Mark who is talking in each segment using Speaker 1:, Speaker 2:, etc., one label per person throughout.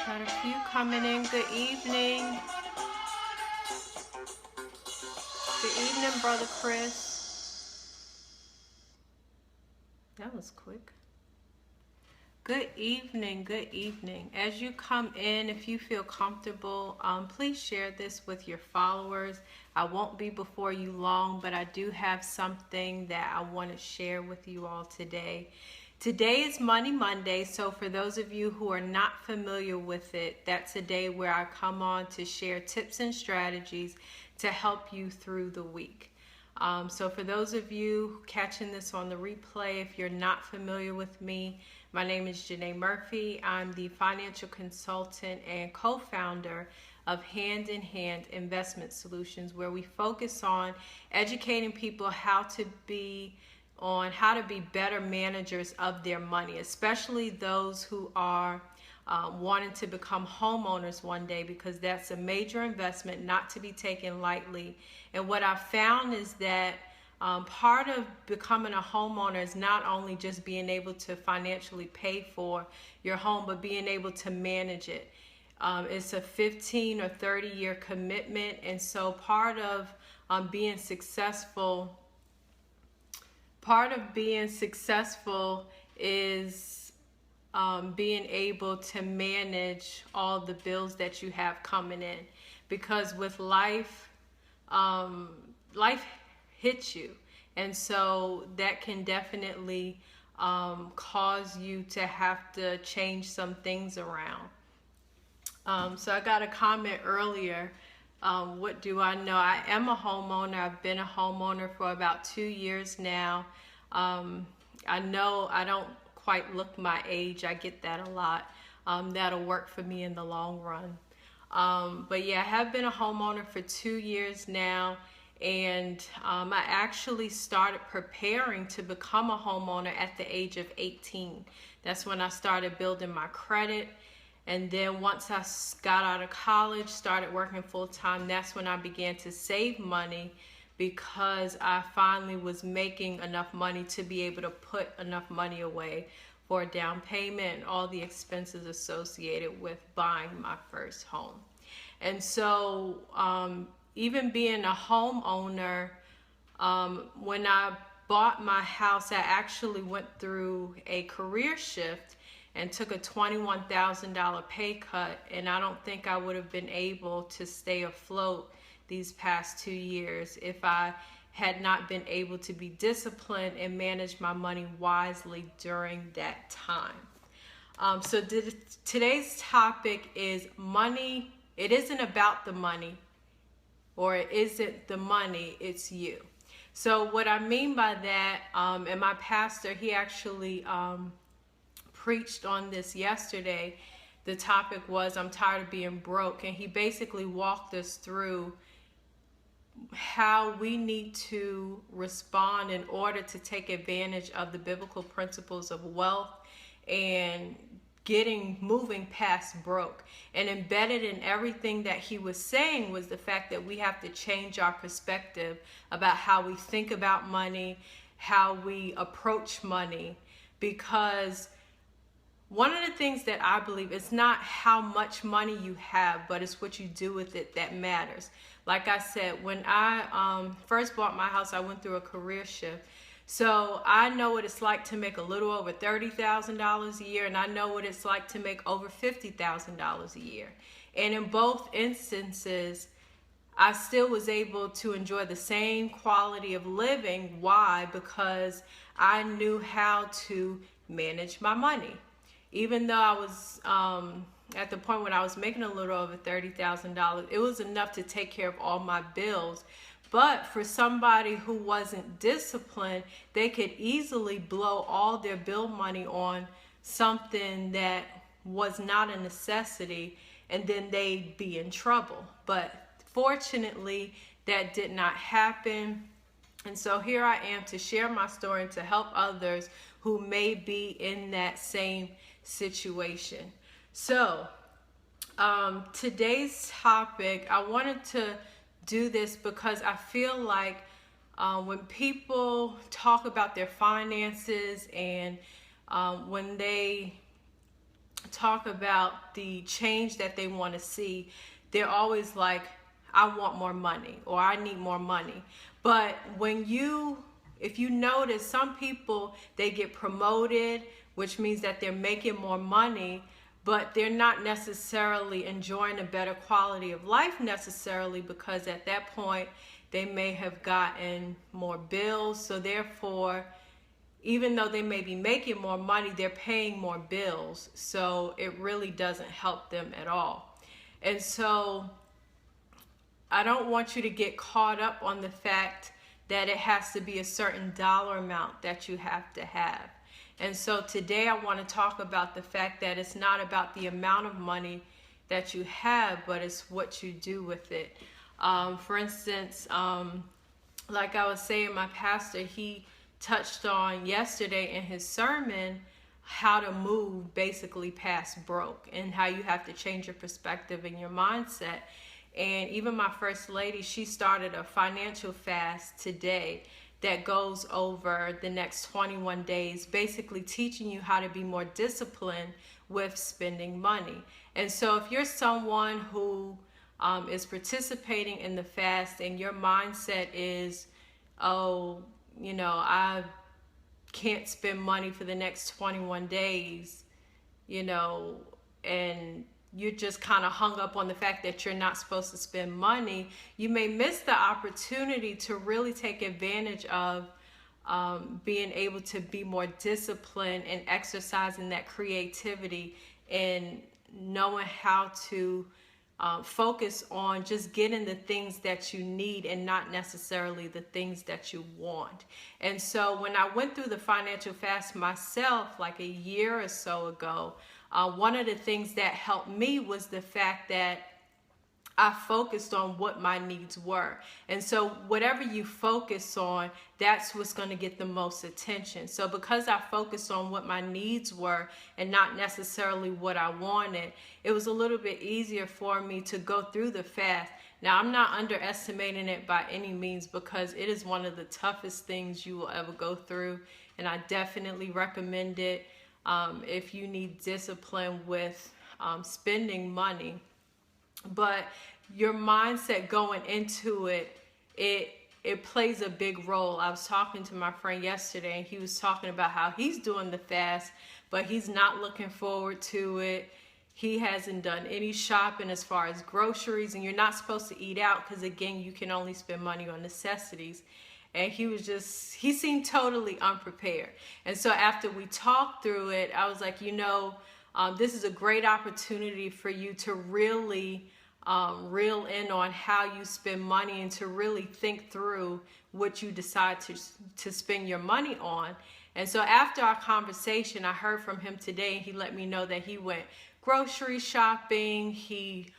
Speaker 1: Got a few coming in. Good evening. Good evening, Brother Chris. That was quick. Good evening. Good evening. As you come in, if you feel comfortable, please share this with your followers. I won't be before you long, but I do have something that I want to share with you all today. Today is Money Monday, so for those of you who are not familiar with it, that's a day where I come on to share tips and strategies to help you through the week. So for those of you catching this on the replay, if you're not familiar with me, my name is Janae Murphy. I'm the financial consultant and co-founder of Hand in Hand Investment Solutions, where we focus on educating people how to be better managers of their money, especially those who are wanting to become homeowners one day, because that's a major investment not to be taken lightly. And what I've found is that part of becoming a homeowner is not only just being able to financially pay for your home, but being able to manage it. It's a 15 or 30-year commitment, and so part of being successful is being able to manage all the bills that you have coming in, because with life hits you, and so that can definitely cause you to have to change some things around. So I got a comment earlier. What do I know? I am a homeowner. I've been a homeowner for about 2 years now. I know I don't quite look my age. I get that a lot. That'll work for me in the long run. But yeah, I have been a homeowner for 2 years now, and I actually started preparing to become a homeowner at the age of 18. That's when I started building my credit. And then once I got out of college, started working full-time, that's when I began to save money, because I finally was making enough money to be able to put enough money away for a down payment and all the expenses associated with buying my first home. And so even being a homeowner, when I bought my house, I actually went through a career shift and took a $21,000 pay cut, and I don't think I would have been able to stay afloat these past 2 years if I had not been able to be disciplined and manage my money wisely during that time. So today's topic is money. It isn't about the money, or it isn't the money, it's you. So what I mean by that, and my pastor, he actually preached on this yesterday. The topic was, I'm tired of being broke, and he basically walked us through how we need to respond in order to take advantage of the biblical principles of wealth and moving past broke. And embedded in everything that he was saying was the fact that we have to change our perspective about how we think about money, how we approach money, because one of the things that I believe is not how much money you have, but it's what you do with it that matters. Like I said, when I first bought my house, I went through a career shift. So I know what it's like to make a little over $30,000 a year, and I know what it's like to make over $50,000 a year. And in both instances, I still was able to enjoy the same quality of living. Why? Because I knew how to manage my money. Even though I was at the point when I was making a little over $30,000, it was enough to take care of all my bills. But for somebody who wasn't disciplined, they could easily blow all their bill money on something that was not a necessity, and then they'd be in trouble. But fortunately, that did not happen. And so here I am to share my story and to help others who may be in that same situation. So today's topic, I wanted to do this because I feel like when people talk about their finances and when they talk about the change that they want to see, they're always like, I want more money, or I need more money. But if you notice, some people, they get promoted, which means that they're making more money, but they're not necessarily enjoying a better quality of life necessarily, because at that point they may have gotten more bills. So therefore, even though they may be making more money, they're paying more bills. So it really doesn't help them at all. And so I don't want you to get caught up on the fact that it has to be a certain dollar amount that you have to have. And so today I want to talk about the fact that it's not about the amount of money that you have, but it's what you do with it. For instance, like I was saying, my pastor, he touched on yesterday in his sermon how to move basically past broke and how you have to change your perspective and your mindset. And even my first lady, she started a financial fast today that goes over the next 21 days, basically teaching you how to be more disciplined with spending money. And so if you're someone who is participating in the fast and your mindset is, oh, I can't spend money for the next 21 days, and you're just kind of hung up on the fact that you're not supposed to spend money, you may miss the opportunity to really take advantage of being able to be more disciplined and exercising that creativity and knowing how to focus on just getting the things that you need and not necessarily the things that you want. And so when I went through the financial fast myself, like a year or so ago, one of the things that helped me was the fact that I focused on what my needs were. And so whatever you focus on, that's what's going to get the most attention. So because I focused on what my needs were and not necessarily what I wanted, it was a little bit easier for me to go through the fast. Now, I'm not underestimating it by any means, because it is one of the toughest things you will ever go through. And I definitely recommend it if you need discipline with spending money. But your mindset going into it, it plays a big role. I was talking to my friend yesterday, and he was talking about how he's doing the fast, but he's not looking forward to it. He hasn't done any shopping as far as groceries, and you're not supposed to eat out because, again, you can only spend money on necessities. And he seemed totally unprepared. And so after we talked through it, I was like, this is a great opportunity for you to really reel in on how you spend money and to really think through what you decide to spend your money on. And so after our conversation, I heard from him today, and he let me know that he went grocery shopping. He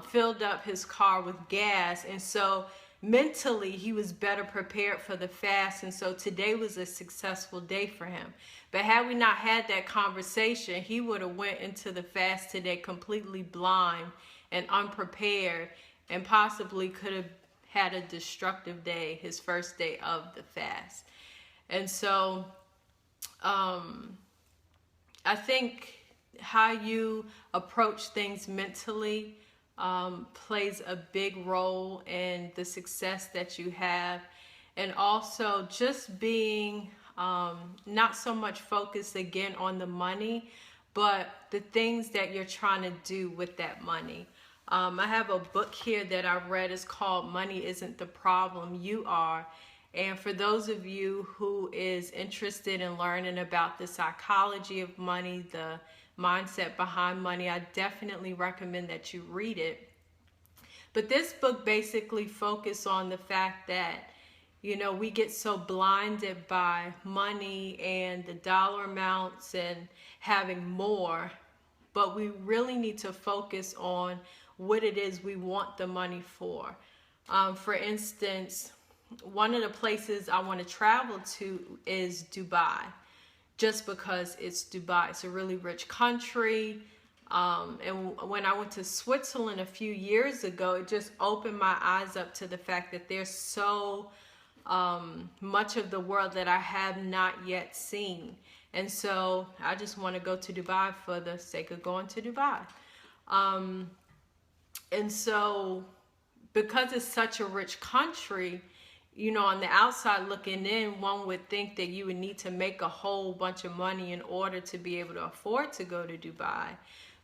Speaker 1: filled up his car with gas. And so mentally, he was better prepared for the fast. And so today was a successful day for him. But had we not had that conversation, he would have went into the fast today completely blind and unprepared, and possibly could have had a destructive day, his first day of the fast. And so I think how you approach things mentally plays a big role in the success that you have. And also just being not so much focused again on the money, but the things that you're trying to do with that money. I have a book here that I read. It's called Money Isn't the Problem, You Are. And for those of you who is interested in learning about the psychology of money, the mindset behind money, I definitely recommend that you read it, But this book basically focused on the fact that, you know, we get so blinded by money and the dollar amounts and having more, but we really need to focus on what it is we want the money for. For instance, one of the places I want to travel to is Dubai, just because it's Dubai. It's a really rich country. And when I went to Switzerland a few years ago, it just opened my eyes up to the fact that there's so much of the world that I have not yet seen. And so I just want to go to Dubai for the sake of going to Dubai. And so because it's such a rich country, you know, on the outside looking in, one would think that you would need to make a whole bunch of money in order to be able to afford to go to Dubai.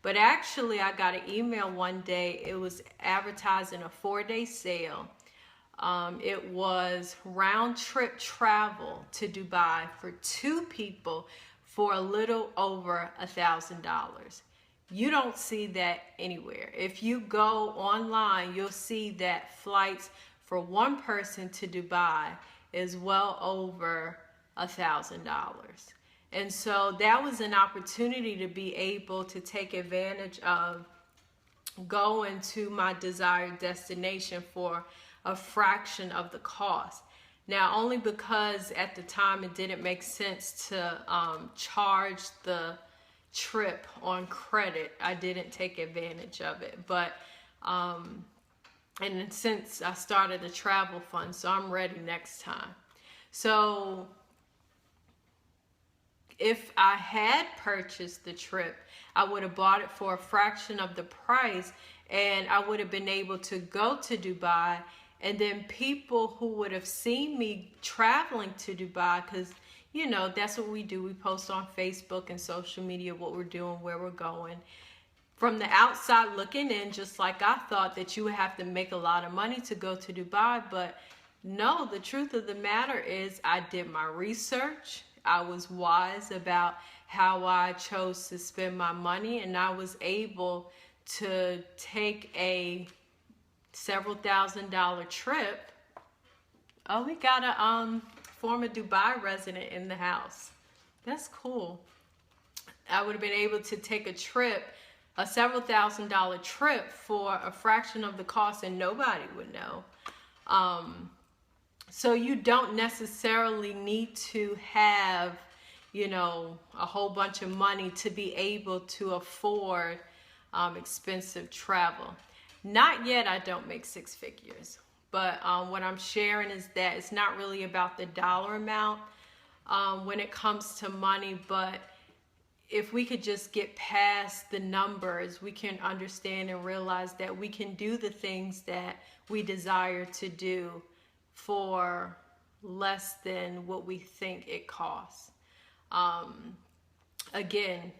Speaker 1: But actually, I got an email one day. It was advertising a 4-day sale. It was round trip travel to Dubai for 2 people for a little over $1,000. You don't see that anywhere. If you go online, you'll see that flights for one person to Dubai is well over $1,000. And so that was an opportunity to be able to take advantage of going to my desired destination for a fraction of the cost. Now, only because at the time it didn't make sense to charge the trip on credit, I didn't take advantage of it. But and since I started a travel fund, so I'm ready next time. So if I had purchased the trip, I would have bought it for a fraction of the price, and I would have been able to go to Dubai. And then people who would have seen me traveling to Dubai, because, you know, that's what we do. We post on Facebook and social media what we're doing, where we're going. From the outside looking in, just like I thought that you would have to make a lot of money to go to Dubai. But no, the truth of the matter is I did my research. I was wise about how I chose to spend my money, and I was able to take a several $1,000 trip. Oh, we got a former Dubai resident in the house. That's cool. I would have been able to take a trip, a several $1,000 trip for a fraction of the cost, and nobody would know. So you don't necessarily need to have, you know, a whole bunch of money to be able to afford expensive travel. Not yet. I don't make 6 figures. But what I'm sharing is that it's not really about the dollar amount when it comes to money, but if we could just get past the numbers, we can understand and realize that we can do the things that we desire to do for less than what we think it costs. Again,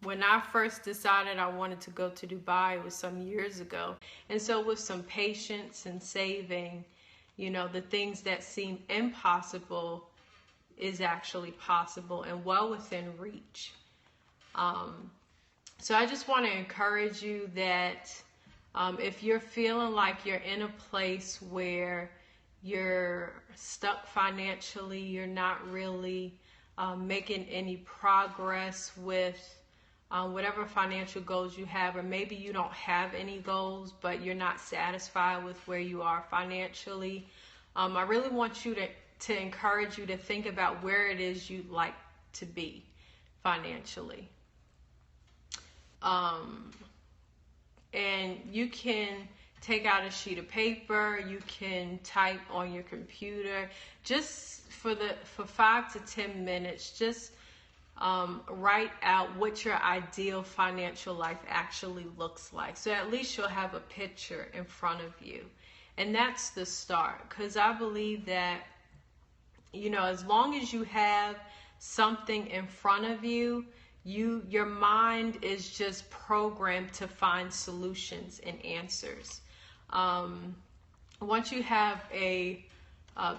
Speaker 1: when I first decided I wanted to go to Dubai, it was some years ago. And so with some patience and saving, you know, the things that seem impossible is actually possible and well within reach. So I just want to encourage you that if you're feeling like you're in a place where you're stuck financially, you're not really making any progress with whatever financial goals you have, or maybe you don't have any goals, but you're not satisfied with where you are financially, I really want you to encourage you to think about where it is you'd like to be financially. And you can take out a sheet of paper, you can type on your computer, just for 5 to 10 minutes, just write out what your ideal financial life actually looks like. So at least you'll have a picture in front of you. And that's the start, because I believe that, you know, as long as you have something in front of you, your mind is just programmed to find solutions and answers. Once you have a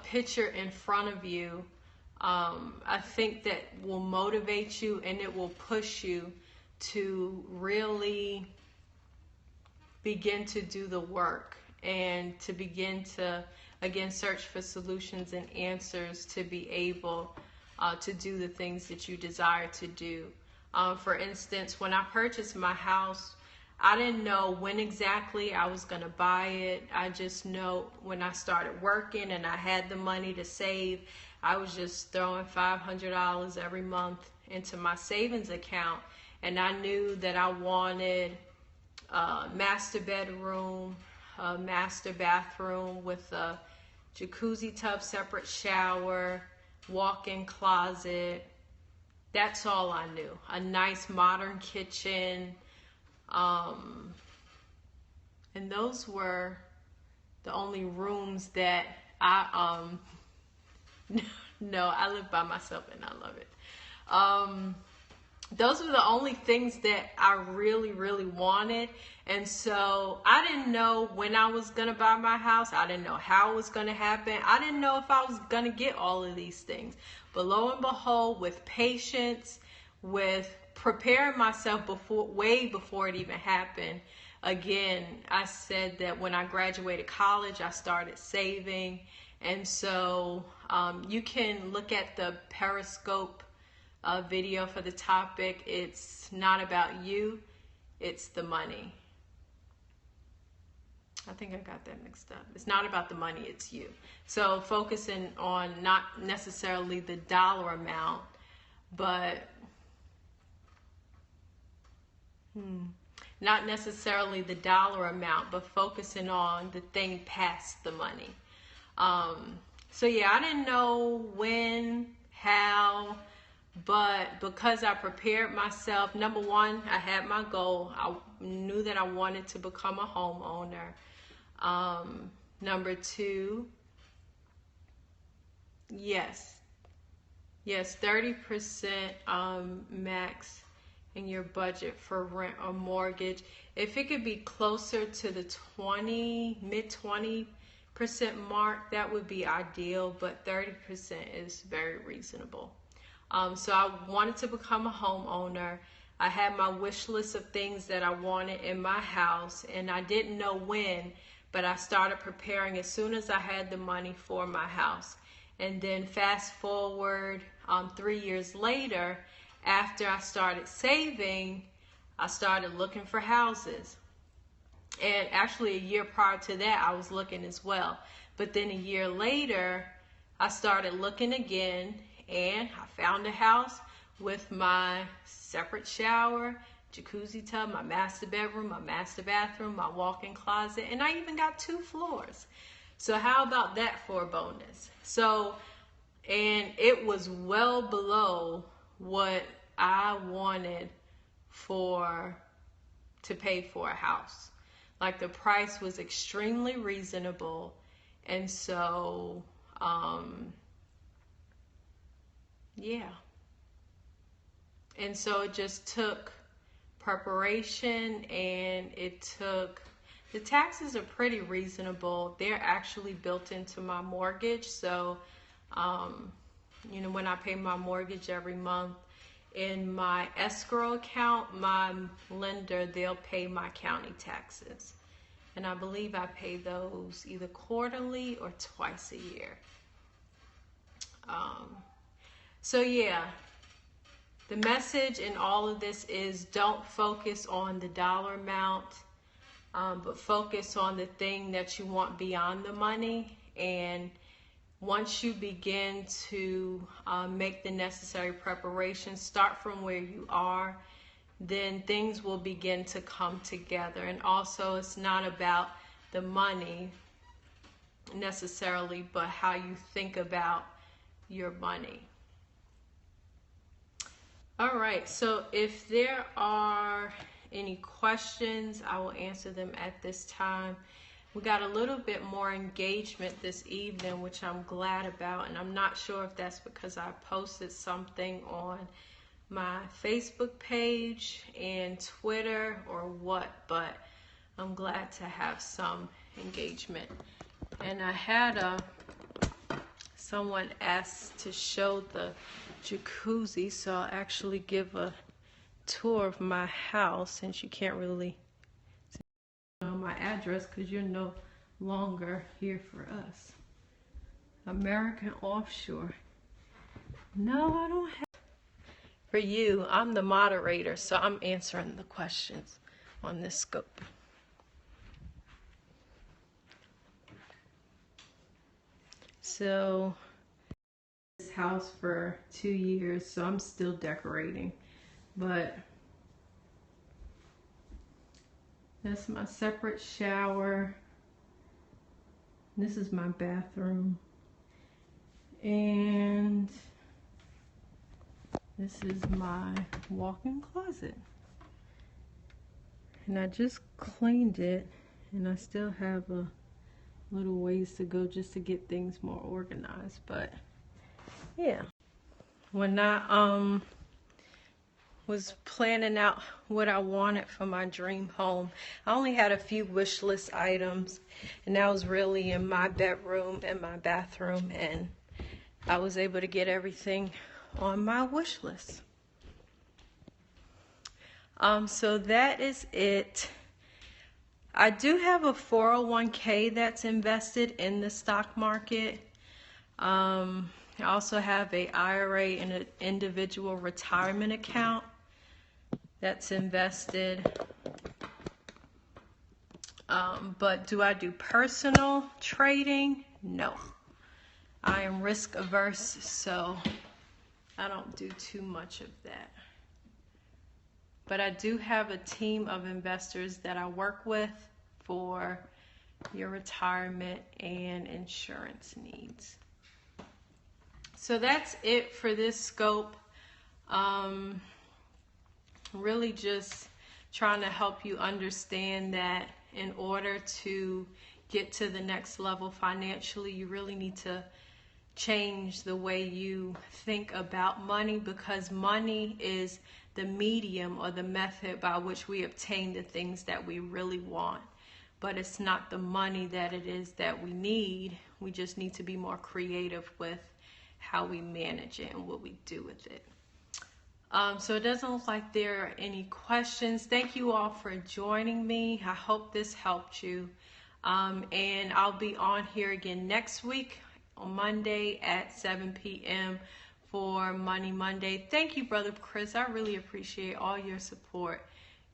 Speaker 1: picture in front of you, I think that will motivate you, and it will push you to really begin to do the work and to begin to, again, search for solutions and answers to be able to do the things that you desire to do. For instance, when I purchased my house, I didn't know when exactly I was going to buy it. I just know when I started working and I had the money to save, I was just throwing $500 every month into my savings account. And I knew that I wanted a master bedroom, a master bathroom with a jacuzzi tub, separate shower, walk-in closet. That's all I knew. A nice modern kitchen. And those were the only rooms that I, no, I live by myself and I love it. Those were the only things that I really, really wanted. And so I didn't know when I was going to buy my house. I didn't know how it was going to happen. I didn't know if I was going to get all of these things. But lo and behold, with patience, with preparing myself way before it even happened. Again, I said that when I graduated college, I started saving. And so you can look at the Periscope video for the topic. It's not about you, it's the money. I think I got that mixed up. It's not about the money, it's you. So focusing on not necessarily the dollar amount, but not necessarily the dollar amount, but focusing on the thing past the money. So yeah, I didn't know when, how, but because I prepared myself, number one, I had my goal. I knew that I wanted to become a homeowner. Number two, yes, 30% max in your budget for rent or mortgage. If it could be closer to the mid 20% mark, that would be ideal, but 30% is very reasonable. So I wanted to become a homeowner. I had my wish list of things that I wanted in my house, and I didn't know when, but I started preparing as soon as I had the money for my house. And then fast forward 3 years later, after I started saving, I started looking for houses. And actually a year prior to that, I was looking as well. But then a year later, I started looking again, and I found a house with my separate shower, jacuzzi tub, my master bedroom, my master bathroom, my walk-in closet, and I even got 2 floors. So how about that for a bonus? So, and it was well below what I wanted to pay for a house. Like, the price was extremely reasonable. And so, yeah. And so it just took preparation, and the taxes are pretty reasonable. They're actually built into my mortgage. So, you know, when I pay my mortgage every month, in my escrow account, my lender, they'll pay my county taxes. And I believe I pay those either quarterly or twice a year. So yeah, the message in all of this is don't focus on the dollar amount, but focus on the thing that you want beyond the money. And once you begin to make the necessary preparations, start from where you are, then things will begin to come together. And also, it's not about the money necessarily, but how you think about your money. All right, so if there are any questions, I will answer them at this time. We got a little bit more engagement this evening, which I'm glad about, and I'm not sure if that's because I posted something on my Facebook page and Twitter or what, but I'm glad to have some engagement. And I had someone asked to show the jacuzzi, so I'll actually give a tour of my house, since you can't really see my address because you're no longer here for us. American Offshore. No, I don't have. For you, I'm the moderator, so I'm answering the questions on this scope. So, this house for 2 years, so I'm still decorating, but that's my separate shower. This is my bathroom, and this is my walk-in closet. And I just cleaned it, and I still have a little ways to go just to get things more organized, but yeah. When I was planning out what I wanted for my dream home, I only had a few wish list items, and that was really in my bedroom and my bathroom, and I was able to get everything on my wish list. So that is it. I do have a 401k that's invested in the stock market. I also have a IRA and an individual retirement account that's invested. But do I do personal trading? No. I am risk averse, so I don't do too much of that. But I do have a team of investors that I work with for your retirement and insurance needs. So that's it for this scope. Really just trying to help you understand that in order to get to the next level financially, you really need to change the way you think about money, because money is the medium or the method by which we obtain the things that we really want. But it's not the money that it is that we need. We just need to be more creative with how we manage it and what we do with it. So it doesn't look like there are any questions. Thank you all for joining me. I hope this helped you. And I'll be on here again next week on Monday at 7 p.m. for Money Monday. Thank you, Brother Chris. I really appreciate all your support.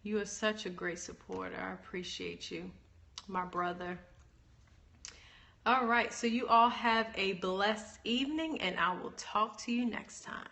Speaker 1: You are such a great supporter. I appreciate you, my brother. All right, so you all have a blessed evening, and I will talk to you next time.